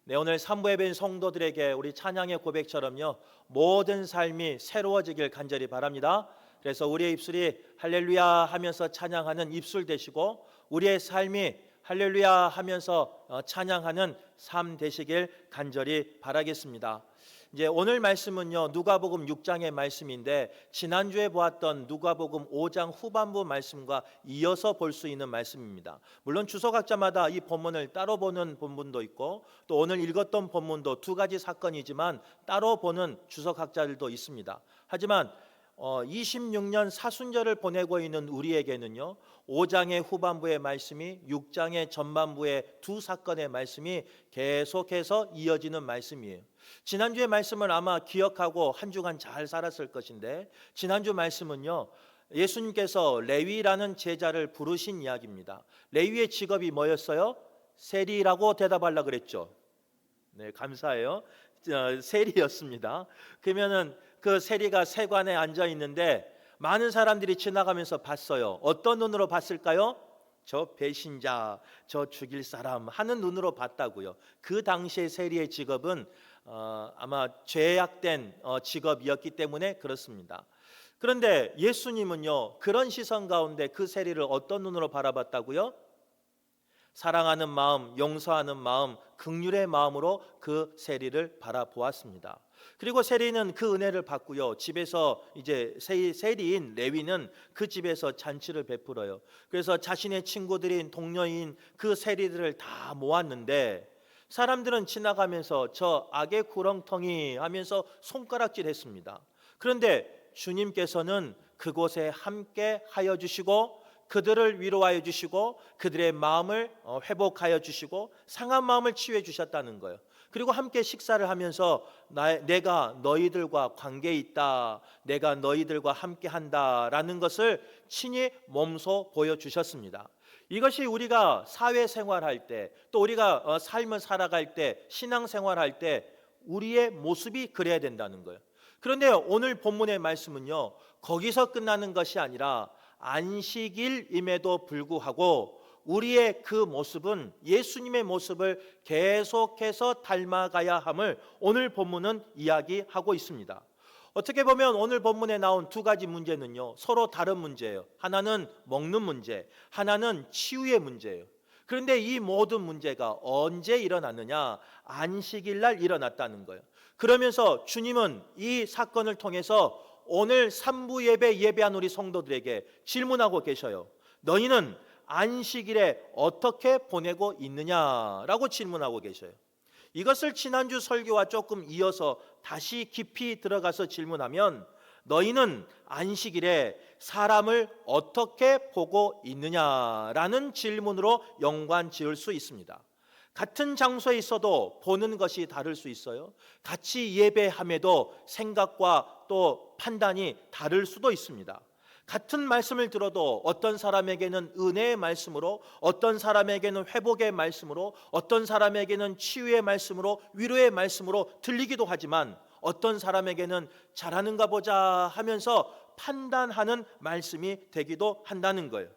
네, 오늘 3부 예배인 성도들에게 우리 찬양의 고백처럼요, 모든 삶이 새로워지길 간절히 바랍니다. 그래서 우리의 입술이 할렐루야 하면서 찬양하는 입술 되시고, 우리의 삶이 할렐루야 하면서 찬양하는 삶 되시길 간절히 바라겠습니다. 이제 오늘 말씀은요, 누가복음 6장의 말씀인데, 지난주에 보았던 누가복음 5장 후반부 말씀과 이어서 볼 수 있는 말씀입니다. 물론 주석학자마다 이 본문을 따로 보는 본문도 있고, 또 오늘 읽었던 본문도 두 가지 사건이지만 따로 보는 주석학자들도 있습니다. 하지만 26년 사순절을 보내고 있는 우리에게는요, 5장의 후반부의 말씀이 6장의 전반부의 두 사건의 말씀이 계속해서 이어지는 말씀이에요. 지난주의 말씀을 아마 기억하고 한 주간 잘 살았을 것인데, 지난주 말씀은요, 예수님께서 레위라는 제자를 부르신 이야기입니다. 레위의 직업이 뭐였어요? 세리라고 대답하려고 그랬죠. 네, 감사해요. 세리였습니다. 그러면은 그 세리가 세관에 앉아 있는데 많은 사람들이 지나가면서 봤어요. 어떤 눈으로 봤을까요? 저 배신자, 저 죽일 사람 하는 눈으로 봤다고요. 그 당시의 세리의 직업은 아마 죄악된 직업이었기 때문에 그렇습니다. 그런데 예수님은요, 그런 시선 가운데 그 세리를 어떤 눈으로 바라봤다고요? 사랑하는 마음, 용서하는 마음, 긍휼의 마음으로 그 세리를 바라보았습니다. 그리고 세리는 그 은혜를 받고요, 집에서 이제 세리인 레위는 그 집에서 잔치를 베풀어요. 그래서 자신의 친구들인 동료인 그 세리들을 다 모았는데, 사람들은 지나가면서 저 악의 구렁텅이 하면서 손가락질했습니다. 그런데 주님께서는 그곳에 함께 하여 주시고, 그들을 위로하여 주시고, 그들의 마음을 회복하여 주시고, 상한 마음을 치유해 주셨다는 거예요. 그리고 함께 식사를 하면서 내가 너희들과 관계에 있다, 내가 너희들과 함께 한다라는 것을 친히 몸소 보여주셨습니다. 이것이 우리가 사회생활할 때, 또 우리가 삶을 살아갈 때, 신앙생활할 때 우리의 모습이 그래야 된다는 거예요. 그런데 오늘 본문의 말씀은요, 거기서 끝나는 것이 아니라 안식일임에도 불구하고 우리의 그 모습은 예수님의 모습을 계속해서 닮아가야 함을 오늘 본문은 이야기하고 있습니다. 어떻게 보면 오늘 본문에 나온 두 가지 문제는요, 서로 다른 문제예요. 하나는 먹는 문제, 하나는 치유의 문제예요. 그런데 이 모든 문제가 언제 일어났느냐? 안식일 날 일어났다는 거예요. 그러면서 주님은 이 사건을 통해서 오늘 3부 예배한 우리 성도들에게 질문하고 계셔요. 너희는 안식일에 어떻게 보내고 있느냐라고 질문하고 계셔요. 이것을 지난주 설교와 조금 이어서 다시 깊이 들어가서 질문하면, 너희는 안식일에 사람을 어떻게 보고 있느냐라는 질문으로 연관 지을 수 있습니다. 같은 장소에 있어도 보는 것이 다를 수 있어요. 같이 예배함에도 생각과 또 판단이 다를 수도 있습니다. 같은 말씀을 들어도 어떤 사람에게는 은혜의 말씀으로, 어떤 사람에게는 회복의 말씀으로, 어떤 사람에게는 치유의 말씀으로, 위로의 말씀으로 들리기도 하지만, 어떤 사람에게는 잘하는가 보자 하면서 판단하는 말씀이 되기도 한다는 거예요.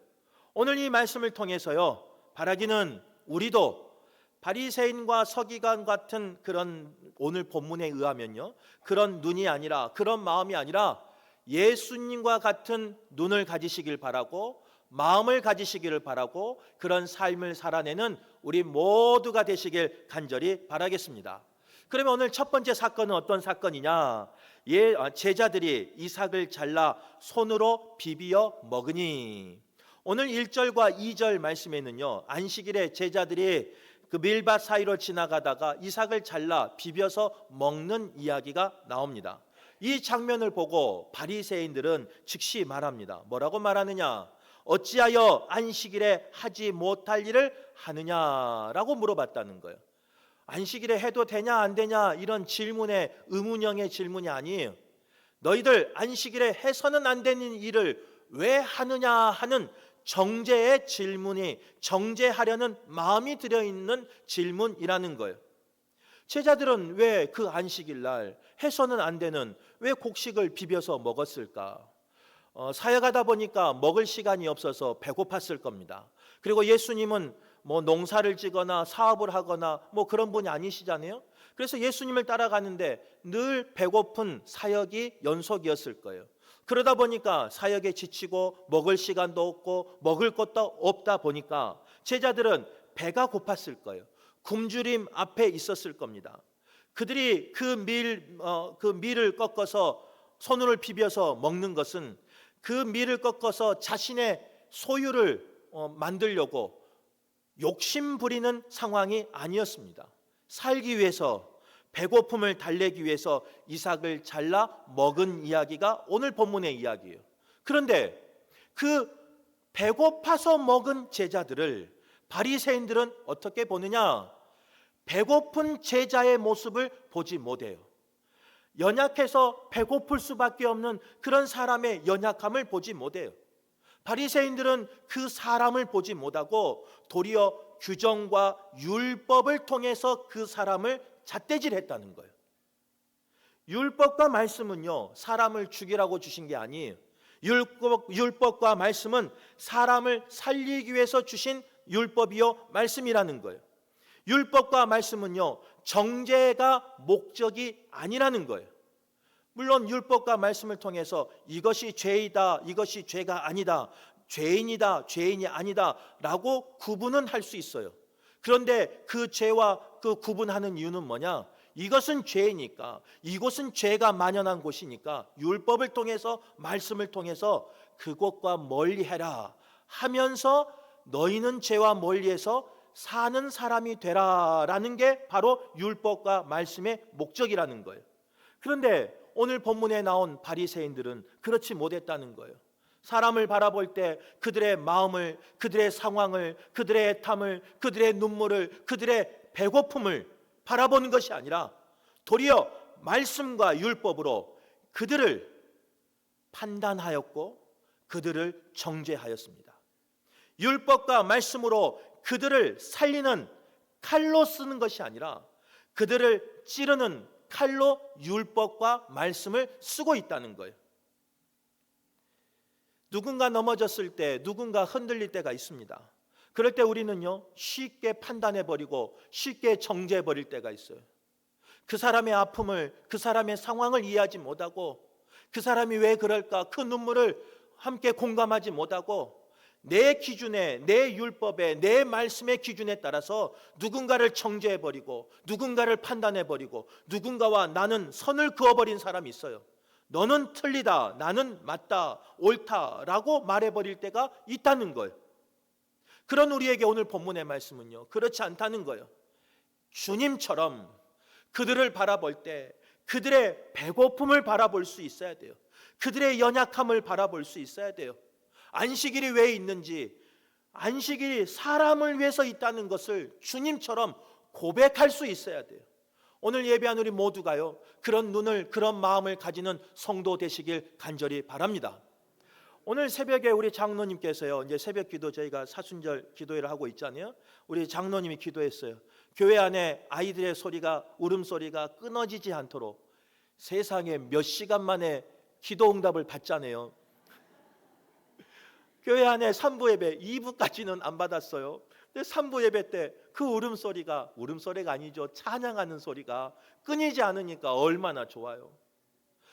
오늘 이 말씀을 통해서요, 바라기는 우리도 바리새인과 서기관 같은 그런 오늘 본문에 의하면요, 그런 눈이 아니라, 그런 마음이 아니라 예수님과 같은 눈을 가지시길 바라고, 마음을 가지시기를 바라고, 그런 삶을 살아내는 우리 모두가 되시길 간절히 바라겠습니다. 그러면 오늘 첫 번째 사건은 어떤 사건이냐? 제자들이 이삭을 잘라 손으로 비비어 먹으니. 오늘 1절과 2절 말씀에는요, 안식일에 제자들이 그 밀밭 사이로 지나가다가 이삭을 잘라 비벼서 먹는 이야기가 나옵니다. 이 장면을 보고 바리새인들은 즉시 말합니다. 뭐라고 말하느냐? 어찌하여 안식일에 하지 못할 일을 하느냐라고 물어봤다는 거예요. 안식일에 해도 되냐 안 되냐 이런 질문의 의문형의 질문이 아니에요. 너희들 안식일에 해서는 안 되는 일을 왜 하느냐 하는 정죄의 질문이, 정죄하려는 마음이 들어있는 질문이라는 거예요. 제자들은 왜 그 안식일 날 해서는 안 되는 왜 곡식을 비벼서 먹었을까? 사역하다 보니까 먹을 시간이 없어서 배고팠을 겁니다. 그리고 예수님은 뭐 농사를 지거나 사업을 하거나 뭐 그런 분이 아니시잖아요. 그래서 예수님을 따라가는데 늘 배고픈 사역이 연속이었을 거예요. 그러다 보니까 사역에 지치고 먹을 시간도 없고 먹을 것도 없다 보니까 제자들은 배가 고팠을 거예요. 굶주림 앞에 있었을 겁니다. 그들이 그 밀을 꺾어서 손으로 비벼서 먹는 것은 그 밀을 꺾어서 자신의 소유를 만들려고 욕심 부리는 상황이 아니었습니다. 살기 위해서, 배고픔을 달래기 위해서 이삭을 잘라 먹은 이야기가 오늘 본문의 이야기예요. 그런데 그 배고파서 먹은 제자들을 바리새인들은 어떻게 보느냐? 배고픈 제자의 모습을 보지 못해요. 연약해서 배고플 수밖에 없는 그런 사람의 연약함을 보지 못해요. 바리새인들은 그 사람을 보지 못하고 도리어 규정과 율법을 통해서 그 사람을 잣대질했다는 거예요. 율법과 말씀은요, 사람을 죽이라고 주신 게 아니에요. 율법과 말씀은 사람을 살리기 위해서 주신 율법이요 말씀이라는 거예요. 율법과 말씀은요, 정죄가 목적이 아니라는 거예요. 물론 율법과 말씀을 통해서 이것이 죄이다, 이것이 죄가 아니다, 죄인이다, 죄인이 아니다 라고 구분은 할 수 있어요. 그런데 그 죄와 그 구분하는 이유는 뭐냐? 이것은 죄니까, 이곳은 죄가 만연한 곳이니까 율법을 통해서, 말씀을 통해서 그곳과 멀리해라 하면서 너희는 죄와 멀리해서 사는 사람이 되라라는 게 바로 율법과 말씀의 목적이라는 거예요. 그런데 오늘 본문에 나온 바리새인들은 그렇지 못했다는 거예요. 사람을 바라볼 때 그들의 마음을, 그들의 상황을, 그들의 애탐을, 그들의 눈물을, 그들의 배고픔을 바라보는 것이 아니라 도리어 말씀과 율법으로 그들을 판단하였고 그들을 정죄하였습니다. 율법과 말씀으로 그들을 살리는 칼로 쓰는 것이 아니라 그들을 찌르는 칼로 율법과 말씀을 쓰고 있다는 거예요. 누군가 넘어졌을 때, 누군가 흔들릴 때가 있습니다. 그럴 때 우리는요, 쉽게 판단해버리고 쉽게 정죄해버릴 때가 있어요. 그 사람의 아픔을, 그 사람의 상황을 이해하지 못하고 그 사람이 왜 그럴까, 그 눈물을 함께 공감하지 못하고 내 기준에, 내 율법에, 내 말씀의 기준에 따라서 누군가를 정죄해버리고 누군가를 판단해버리고 누군가와 나는 선을 그어버린 사람이 있어요. 너는 틀리다, 나는 맞다, 옳다라고 말해버릴 때가 있다는 거예요. 그런 우리에게 오늘 본문의 말씀은요, 그렇지 않다는 거예요. 주님처럼 그들을 바라볼 때 그들의 배고픔을 바라볼 수 있어야 돼요. 그들의 연약함을 바라볼 수 있어야 돼요. 안식일이 왜 있는지, 안식일이 사람을 위해서 있다는 것을 주님처럼 고백할 수 있어야 돼요. 오늘 예배한 우리 모두가요, 그런 눈을, 그런 마음을 가지는 성도 되시길 간절히 바랍니다. 오늘 새벽에 우리 장로님께서요, 이제 새벽 기도 저희가 사순절 기도회를 하고 있잖아요. 우리 장로님이 기도했어요. 교회 안에 아이들의 소리가, 울음소리가 끊어지지 않도록 세상에 몇 시간 만에 기도 응답을 받잖아요. 교회 안에 3부 예배 2부까지는 안 받았어요. 근데 3부 예배 때 그 울음소리가 아니죠. 찬양하는 소리가 끊이지 않으니까 얼마나 좋아요.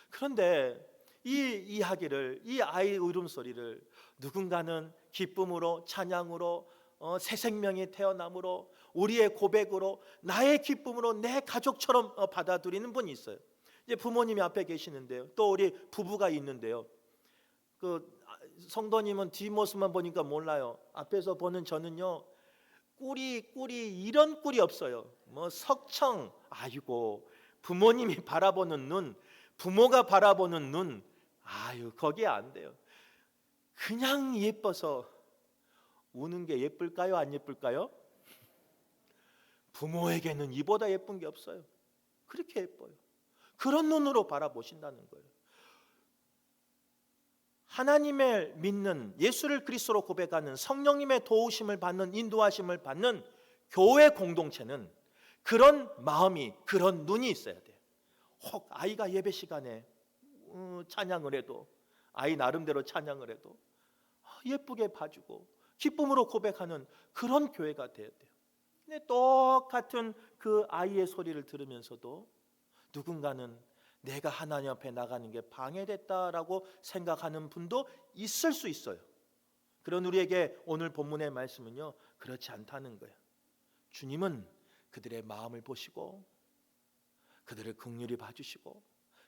그런데 이 이야기를, 이 아이의 울음소리를 누군가는 기쁨으로, 찬양으로, 새 생명이 태어남으로, 우리의 고백으로, 나의 기쁨으로 내 가족처럼 받아들이는 분이 있어요. 이제 부모님이 앞에 계시는데요, 또 우리 부부가 있는데요, 그 성도님은 뒷모습만 보니까 몰라요. 앞에서 보는 저는요, 꿀이 이런 꿀이 없어요. 뭐 석청, 아이고, 부모님이 바라보는 눈, 부모가 바라보는 눈, 아유, 거기에 안 돼요. 그냥 예뻐서 우는 게 예쁠까요, 안 예쁠까요? 부모에게는 이보다 예쁜 게 없어요. 그렇게 예뻐요. 그런 눈으로 바라보신다는 거예요. 하나님을 믿는, 예수를 그리스도로 고백하는, 성령님의 도우심을 받는, 인도하심을 받는 교회 공동체는 그런 마음이, 그런 눈이 있어야 돼요. 혹 아이가 예배 시간에 찬양을 해도, 아이 나름대로 찬양을 해도 예쁘게 봐주고 기쁨으로 고백하는 그런 교회가 되어야 돼요. 근데 똑같은 그 아이의 소리를 들으면서도 누군가는 내가 하나님 앞에 나가는 게 방해됐다라고 생각하는 분도 있을 수 있어요. 그런 우리에게 오늘 본문의 말씀은요, 그렇지 않다는 거예요. 주님은 그들의 마음을 보시고 그들을 긍휼히 봐주시고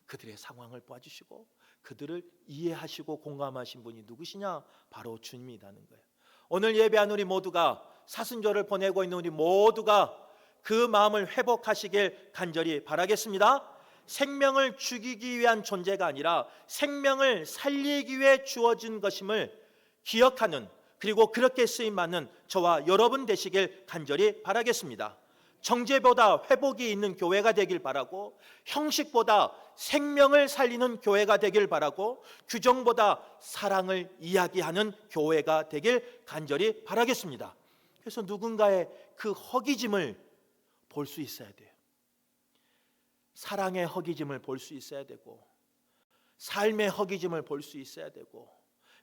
그들의 상황을 봐주시고 그들을 이해하시고 공감하신 분이 누구시냐? 바로 주님이라는 거예요. 오늘 예배한 우리 모두가, 사순절을 보내고 있는 우리 모두가 그 마음을 회복하시길 간절히 바라겠습니다. 생명을 죽이기 위한 존재가 아니라 생명을 살리기 위해 주어진 것임을 기억하는, 그리고 그렇게 쓰임받는 저와 여러분 되시길 간절히 바라겠습니다. 정죄보다 회복이 있는 교회가 되길 바라고, 형식보다 생명을 살리는 교회가 되길 바라고, 규정보다 사랑을 이야기하는 교회가 되길 간절히 바라겠습니다. 그래서 누군가의 그 허기짐을 볼 수 있어야 돼요. 사랑의 허기짐을 볼 수 있어야 되고, 삶의 허기짐을 볼 수 있어야 되고,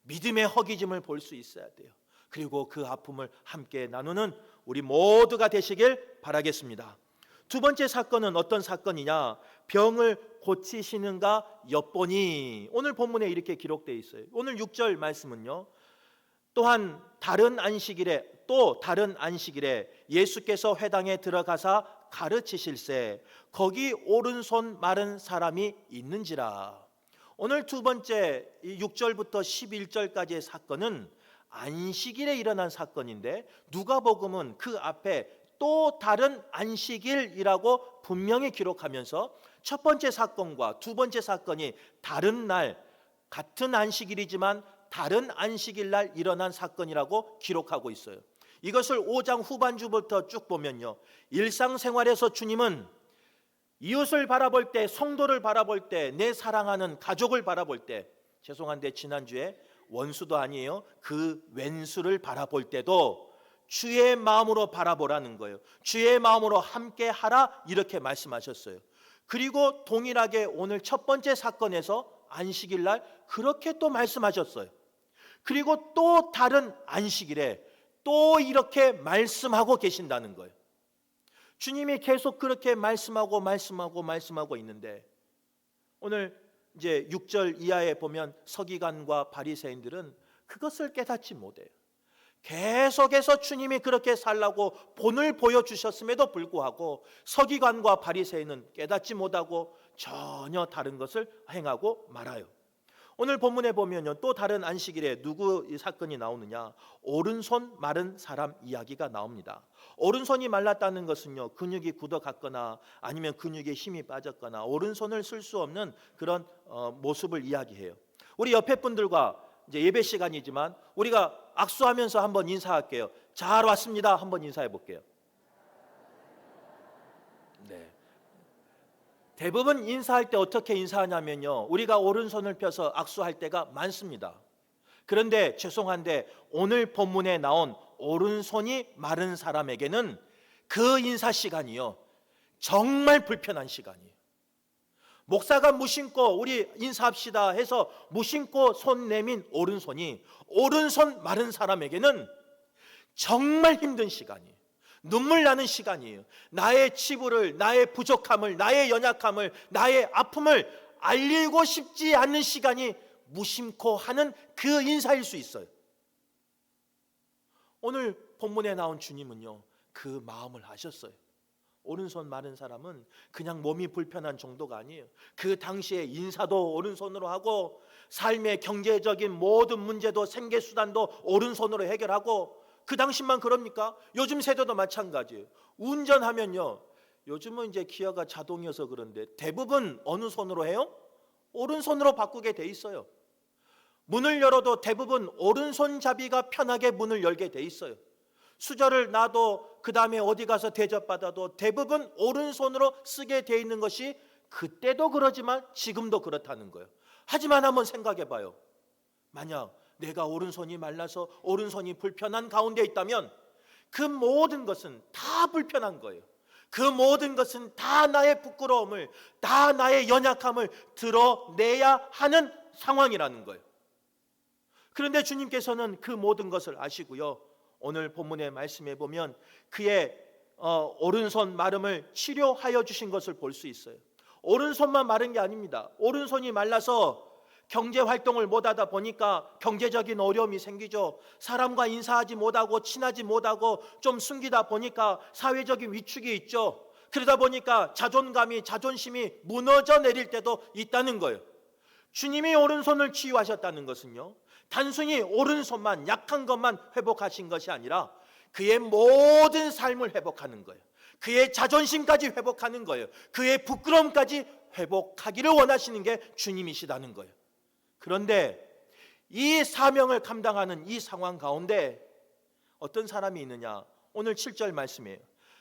믿음의 허기짐을 볼 수 있어야 돼요. 그리고 그 아픔을 함께 나누는 우리 모두가 되시길 바라겠습니다. 두 번째 사건은 어떤 사건이냐? 병을 고치시는가 엿보니. 오늘 본문에 이렇게 기록되어 있어요. 오늘 6절 말씀은요, 또한 다른 안식일에 예수께서 회당에 들어가사 가르치실세 거기 오른손 마른 사람이 있는지라. 오늘 두 번째 6절부터 11절까지의 사건은 안식일에 일어난 사건인데, 누가복음은 그 앞에 또 다른 안식일이라고 분명히 기록하면서 첫 번째 사건과 두 번째 사건이 다른 날, 같은 안식일이지만 다른 안식일 날 일어난 사건이라고 기록하고 있어요. 이것을 5장 후반주부터 쭉 보면요, 일상생활에서 주님은 이웃을 바라볼 때, 성도를 바라볼 때, 내 사랑하는 가족을 바라볼 때, 죄송한데 지난주에 원수도 아니에요, 그 왼수를 바라볼 때도 주의 마음으로 바라보라는 거예요. 주의 마음으로 함께 하라, 이렇게 말씀하셨어요. 그리고 동일하게 오늘 첫 번째 사건에서 안식일 날 그렇게 또 말씀하셨어요. 그리고 또 다른 안식일에 또 이렇게 말씀하고 계신다는 거예요. 주님이 계속 그렇게 말씀하고 있는데, 오늘 이제 6절 이하에 보면 서기관과 바리새인들은 그것을 깨닫지 못해요. 계속해서 주님이 그렇게 살라고 본을 보여주셨음에도 불구하고 서기관과 바리새인은 깨닫지 못하고 전혀 다른 것을 행하고 말아요. 오늘 본문에 보면요, 또 다른 안식일에 누구 사건이 나오느냐? 오른손 마른 사람 이야기가 나옵니다. 오른손이 말랐다는 것은요, 근육이 굳어갔거나 아니면 근육에 힘이 빠졌거나 오른손을 쓸 수 없는 그런 모습을 이야기해요. 우리 옆에 분들과 이제 예배 시간이지만 우리가 악수하면서 한번 인사할게요. 잘 왔습니다. 한번 인사해 볼게요. 네. 대부분 인사할 때 어떻게 인사하냐면요, 우리가 오른손을 펴서 악수할 때가 많습니다. 그런데 죄송한데 오늘 본문에 나온 오른손이 마른 사람에게는 그 인사 시간이요, 정말 불편한 시간이에요. 목사가 무심코 우리 인사합시다 해서 무심코 손 내민 오른손이 오른손 마른 사람에게는 정말 힘든 시간이에요. 눈물 나는 시간이에요. 나의 치부를, 나의 부족함을, 나의 연약함을, 나의 아픔을 알리고 싶지 않는 시간이 무심코 하는 그 인사일 수 있어요. 오늘 본문에 나온 주님은요, 그 마음을 아셨어요. 오른손 마른 사람은 그냥 몸이 불편한 정도가 아니에요. 그 당시에 인사도 오른손으로 하고, 삶의 경제적인 모든 문제도, 생계수단도 오른손으로 해결하고, 그 당시만 그럽니까? 요즘 세대도 마찬가지예요. 운전하면요, 요즘은 이제 기어가 자동이어서 그런데 대부분 어느 손으로 해요? 오른손으로 바꾸게 돼 있어요. 문을 열어도 대부분 오른손잡이가 편하게 문을 열게 돼 있어요. 수저를 놔도 그 다음에 어디 가서 대접받아도 대부분 오른손으로 쓰게 돼 있는 것이 그때도 그러지만 지금도 그렇다는 거예요. 하지만 한번 생각해 봐요. 만약 내가 오른손이 말라서 오른손이 불편한 가운데 있다면 그 모든 것은 다 불편한 거예요. 그 모든 것은 다 나의 부끄러움을, 다 나의 연약함을 드러내야 하는 상황이라는 거예요. 그런데 주님께서는 그 모든 것을 아시고요, 오늘 본문의 말씀에 보면 그의 오른손 마름을 치료하여 주신 것을 볼 수 있어요. 오른손만 마른 게 아닙니다. 오른손이 말라서 경제 활동을 못하다 보니까 경제적인 어려움이 생기죠. 사람과 인사하지 못하고 친하지 못하고 좀 숨기다 보니까 사회적인 위축이 있죠. 그러다 보니까 자존심이 무너져 내릴 때도 있다는 거예요. 주님이 오른손을 치유하셨다는 것은요, 단순히 오른손만, 약한 것만 회복하신 것이 아니라 그의 모든 삶을 회복하는 거예요. 그의 자존심까지 회복하는 거예요. 그의 부끄러움까지 회복하기를 원하시는 게 주님이시다는 거예요. 그런데 이 사명을 감당하는 이 상황 가운데 어떤 사람이 있느냐? 오늘 7절 말씀이에요.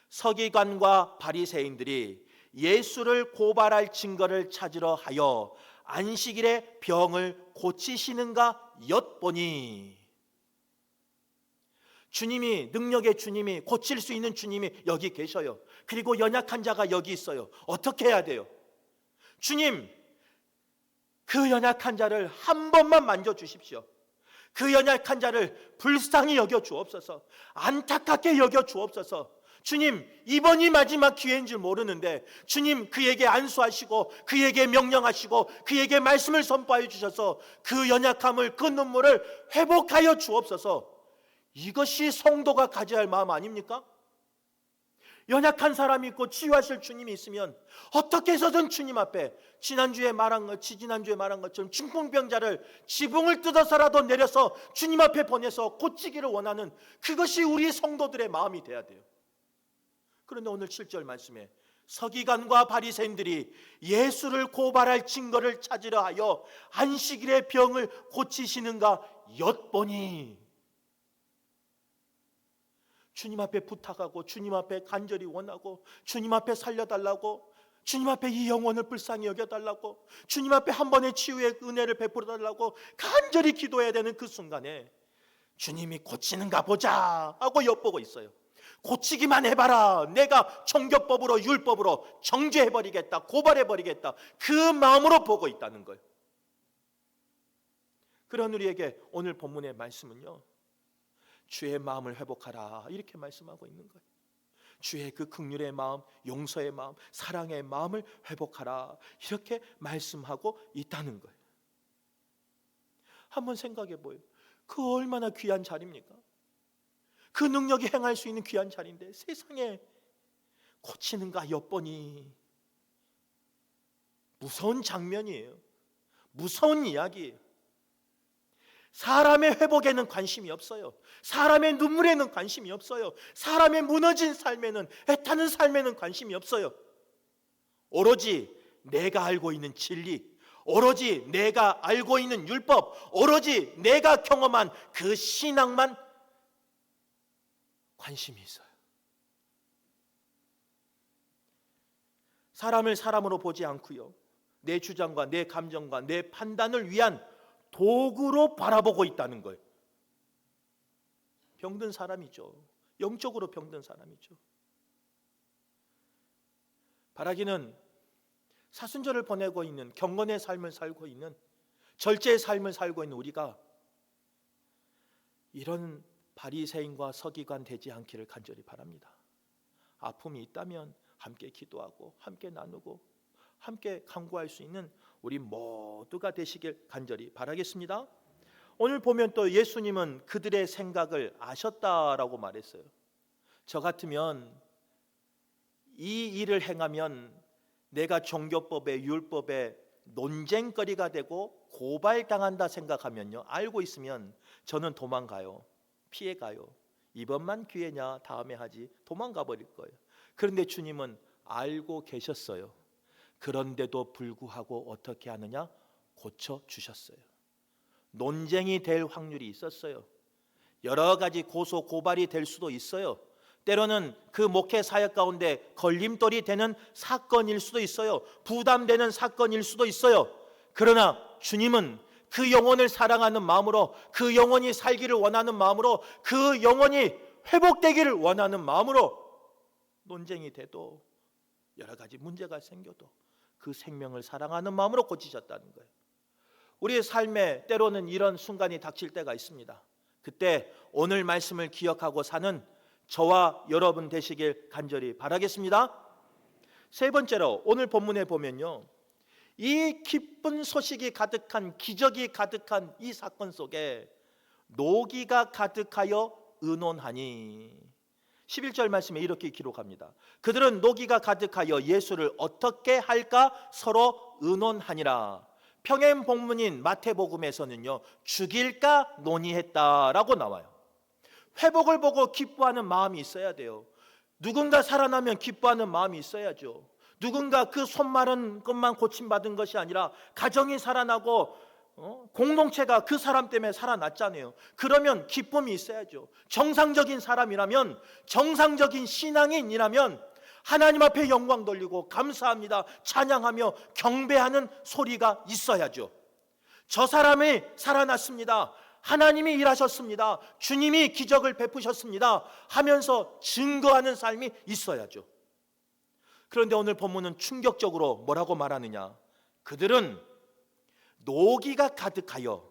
서기관과 바리새인들이 예수를 고발할 증거를 찾으러 하여 안식일에 병을 고치시는가 엿보니, 주님이, 능력의 주님이, 고칠 수 있는 주님이 여기 계셔요. 그리고 연약한 자가 여기 있어요. 어떻게 해야 돼요? 주님, 그 연약한 자를 한 번만 만져주십시오. 그 연약한 자를 불쌍히 여겨 주옵소서. 안타깝게 여겨 주옵소서. 주님, 이번이 마지막 기회인 줄 모르는데 주님, 그에게 안수하시고 그에게 명령하시고 그에게 말씀을 선포하여 주셔서 그 연약함을, 그 눈물을 회복하여 주옵소서. 이것이 성도가 가져야 할 마음 아닙니까? 연약한 사람이 있고 치유하실 주님이 있으면 어떻게 해서든 주님 앞에, 지난주에 말한 것처럼 중풍병자를 지붕을 뜯어서라도 내려서 주님 앞에 보내서 고치기를 원하는, 그것이 우리 성도들의 마음이 돼야 돼요. 그런데 오늘 7절 말씀에 서기관과 바리새인들이 예수를 고발할 증거를 찾으려 하여 안식일에 병을 고치시는가 엿보니, 주님 앞에 부탁하고 주님 앞에 간절히 원하고 주님 앞에 살려달라고, 주님 앞에 이 영혼을 불쌍히 여겨달라고, 주님 앞에 한 번의 치유의 은혜를 베풀어달라고 간절히 기도해야 되는 그 순간에 주님이 고치는가 보자 하고 엿보고 있어요. 고치기만 해봐라, 내가 종교법으로 율법으로 정죄해버리겠다, 고발해버리겠다, 그 마음으로 보고 있다는 거예요. 그런 우리에게 오늘 본문의 말씀은요, 주의 마음을 회복하라 이렇게 말씀하고 있는 거예요. 주의 그 긍휼의 마음, 용서의 마음, 사랑의 마음을 회복하라 이렇게 말씀하고 있다는 거예요. 한번 생각해 보여요. 그 얼마나 귀한 자리입니까? 그 능력이 행할 수 있는 귀한 자리인데 세상에 고치는가 엿보니, 무서운 장면이에요. 무서운 이야기예요. 사람의 회복에는 관심이 없어요. 사람의 눈물에는 관심이 없어요. 사람의 무너진 삶에는, 애타는 삶에는 관심이 없어요. 오로지 내가 알고 있는 진리, 오로지 내가 알고 있는 율법, 오로지 내가 경험한 그 신앙만 관심이 있어요. 사람을 사람으로 보지 않고요, 내 주장과 내 감정과 내 판단을 위한 도구로 바라보고 있다는 거예요. 병든 사람이죠. 영적으로 병든 사람이죠. 바라기는 사순절을 보내고 있는, 경건의 삶을 살고 있는, 절제의 삶을 살고 있는 우리가 이런 바리새인과 서기관 되지 않기를 간절히 바랍니다. 아픔이 있다면 함께 기도하고 함께 나누고 함께 간구할 수 있는 우리 모두가 되시길 간절히 바라겠습니다. 오늘 보면 또 예수님은 그들의 생각을 아셨다라고 말했어요. 저 같으면 이 일을 행하면 내가 종교법에, 율법에 논쟁거리가 되고 고발당한다 생각하면요, 알고 있으면 저는 도망가요. 피해가요. 이번만 기회냐, 다음에 하지, 도망가 버릴 거예요. 그런데 주님은 알고 계셨어요. 그런데도 불구하고 어떻게 하느냐? 고쳐주셨어요. 논쟁이 될 확률이 있었어요. 여러 가지 고소 고발이 될 수도 있어요. 때로는 그 목회 사역 가운데 걸림돌이 되는 사건일 수도 있어요. 부담되는 사건일 수도 있어요. 그러나 주님은 그 영혼을 사랑하는 마음으로, 그 영혼이 살기를 원하는 마음으로, 그 영혼이 회복되기를 원하는 마음으로 논쟁이 돼도, 여러 가지 문제가 생겨도 그 생명을 사랑하는 마음으로 고치셨다는 거예요. 우리의 삶에 때로는 이런 순간이 닥칠 때가 있습니다. 그때 오늘 말씀을 기억하고 사는 저와 여러분 되시길 간절히 바라겠습니다. 세 번째로 오늘 본문에 보면요, 이 기쁜 소식이 가득한, 기적이 가득한 이 사건 속에 노기가 가득하여 의논하니, 11절 말씀에 이렇게 기록합니다. 그들은 노기가 가득하여 예수를 어떻게 할까 서로 의논하니라. 평행 본문인 마태복음에서는요, 죽일까 논의했다라고 나와요. 회복을 보고 기뻐하는 마음이 있어야 돼요. 누군가 살아나면 기뻐하는 마음이 있어야죠. 누군가 그 손마른 것만 고침받은 것이 아니라 가정이 살아나고 공동체가 그 사람 때문에 살아났잖아요. 그러면 기쁨이 있어야죠. 정상적인 사람이라면, 정상적인 신앙인이라면 하나님 앞에 영광 돌리고 감사합니다, 찬양하며 경배하는 소리가 있어야죠. 저 사람이 살아났습니다, 하나님이 일하셨습니다, 주님이 기적을 베푸셨습니다 하면서 증거하는 삶이 있어야죠. 그런데 오늘 본문은 충격적으로 뭐라고 말하느냐, 그들은 노기가 가득하여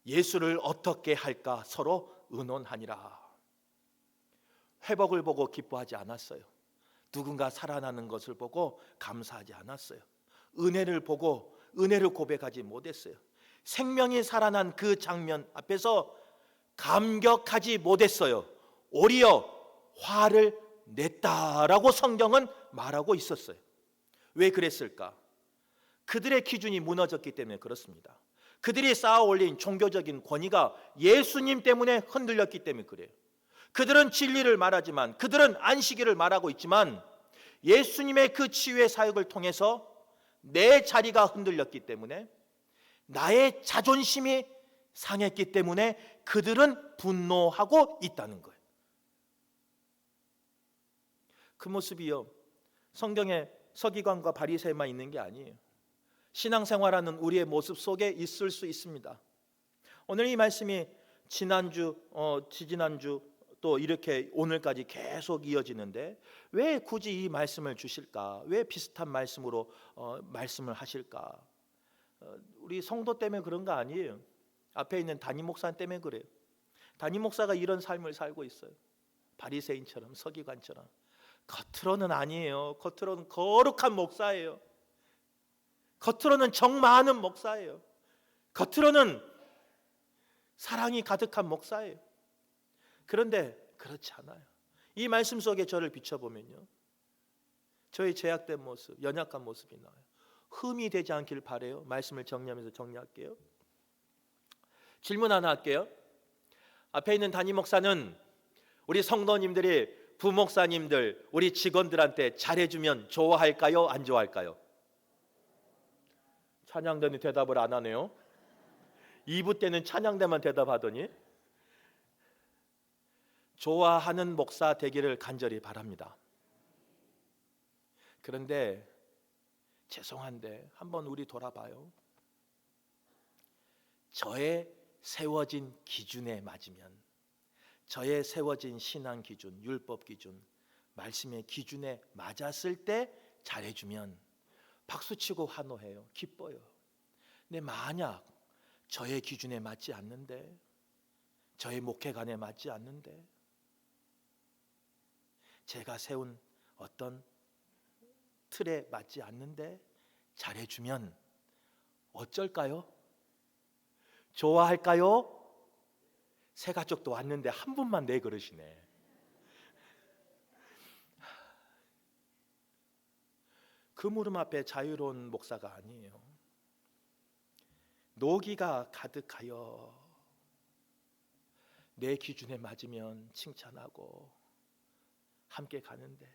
예수를 어떻게 할까 서로 의논하니라. 회복을 보고 기뻐하지 않았어요. 누군가 살아나는 것을 보고 감사하지 않았어요. 은혜를 보고 은혜를 고백하지 못했어요. 생명이 살아난 그 장면 앞에서 감격하지 못했어요. 오히려 화를 냈다라고 성경은 말하고 있었어요. 왜 그랬을까? 그들의 기준이 무너졌기 때문에 그렇습니다. 그들이 쌓아 올린 종교적인 권위가 예수님 때문에 흔들렸기 때문에 그래요. 그들은 진리를 말하지만, 그들은 안식일을 말하고 있지만 예수님의 그 치유의 사역을 통해서 내 자리가 흔들렸기 때문에, 나의 자존심이 상했기 때문에 그들은 분노하고 있다는 거예요. 그 모습이요, 성경에 서기관과 바리새인만 있는 게 아니에요. 신앙생활하는 우리의 모습 속에 있을 수 있습니다. 오늘 이 말씀이 지난주, 지지난주 또 이렇게 오늘까지 계속 이어지는데 왜 굳이 이 말씀을 주실까? 왜 비슷한 말씀으로 말씀을 하실까? 우리 성도 때문에 그런 거 아니에요. 앞에 있는 담임 목사 때문에 그래요. 담임 목사가 이런 삶을 살고 있어요. 바리새인처럼, 서기관처럼. 겉으로는 아니에요. 겉으로는 거룩한 목사예요. 겉으로는 정 많은 목사예요. 겉으로는 사랑이 가득한 목사예요. 그런데 그렇지 않아요. 이 말씀 속에 저를 비춰보면요, 저의 죄악된 모습, 연약한 모습이 나와요. 흠이 되지 않길 바라요. 말씀을 정리하면서 정리할게요. 질문 하나 할게요. 앞에 있는 담임 목사는 우리 성도님들이, 부목사님들, 우리 직원들한테 잘해주면 좋아할까요? 안 좋아할까요? 찬양대는 대답을 안 하네요. 2부 때는 찬양대만 대답하더니. 좋아하는 목사 되기를 간절히 바랍니다. 그런데 죄송한데 한번 우리 돌아봐요. 저의 세워진 기준에 맞으면, 저의 세워진 신앙 기준, 율법 기준, 말씀의 기준에 맞았을 때 잘해주면 박수치고 환호해요. 기뻐요. 근데 만약 저의 기준에 맞지 않는데, 저의 목회관에 맞지 않는데, 제가 세운 어떤 틀에 맞지 않는데 잘해주면 어쩔까요? 좋아할까요? 새 가족도 왔는데 한 분만 네 그러시네. 그 무릎 앞에 자유로운 목사가 아니에요. 노기가 가득하여 내 기준에 맞으면 칭찬하고 함께 가는데,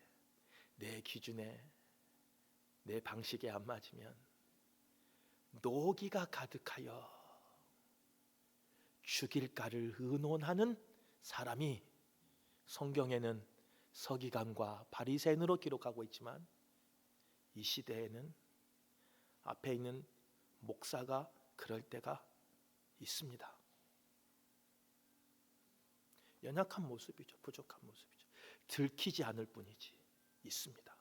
내 기준에, 내 방식에 안 맞으면 노기가 가득하여 죽일까를 의논하는 사람이 성경에는 서기관과 바리새인으로 기록하고 있지만, 이 시대에는 앞에 있는 목사가 그럴 때가 있습니다. 연약한 모습이죠. 부족한 모습이죠. 들키지 않을 뿐이지 있습니다.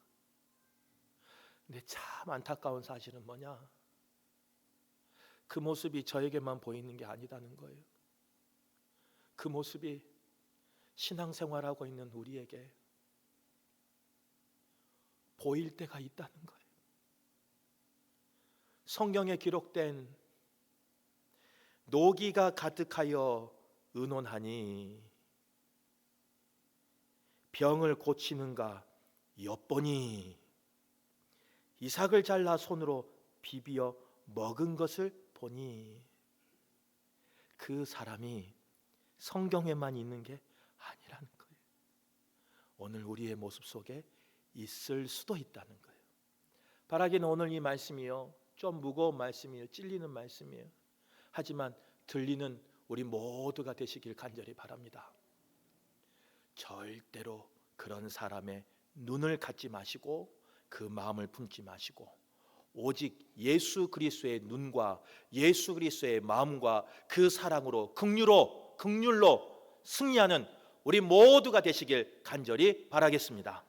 근데 참 안타까운 사실은 뭐냐? 그 모습이 저에게만 보이는 게 아니다는 거예요. 그 모습이 신앙생활하고 있는 우리에게 보일 때가 있다는 거예요. 성경에 기록된 노기가 가득하여 의논하니 병을 고치는가 엿보니 이삭을 잘라 손으로 비비어 먹은 것을 보니 그 사람이 성경에만 있는 게 아니라는 거예요. 오늘 우리의 모습 속에 있을 수도 있다는 거예요. 바라기는 오늘 이 말씀이요, 좀 무거운 말씀이에요. 찔리는 말씀이에요. 하지만 들리는 우리 모두가 되시길 간절히 바랍니다. 절대로 그런 사람의 눈을 갖지 마시고 그 마음을 품지 마시고 오직 예수 그리스도의 눈과 예수 그리스도의 마음과 그 사랑으로 긍휼로 승리하는 우리 모두가 되시길 간절히 바라겠습니다.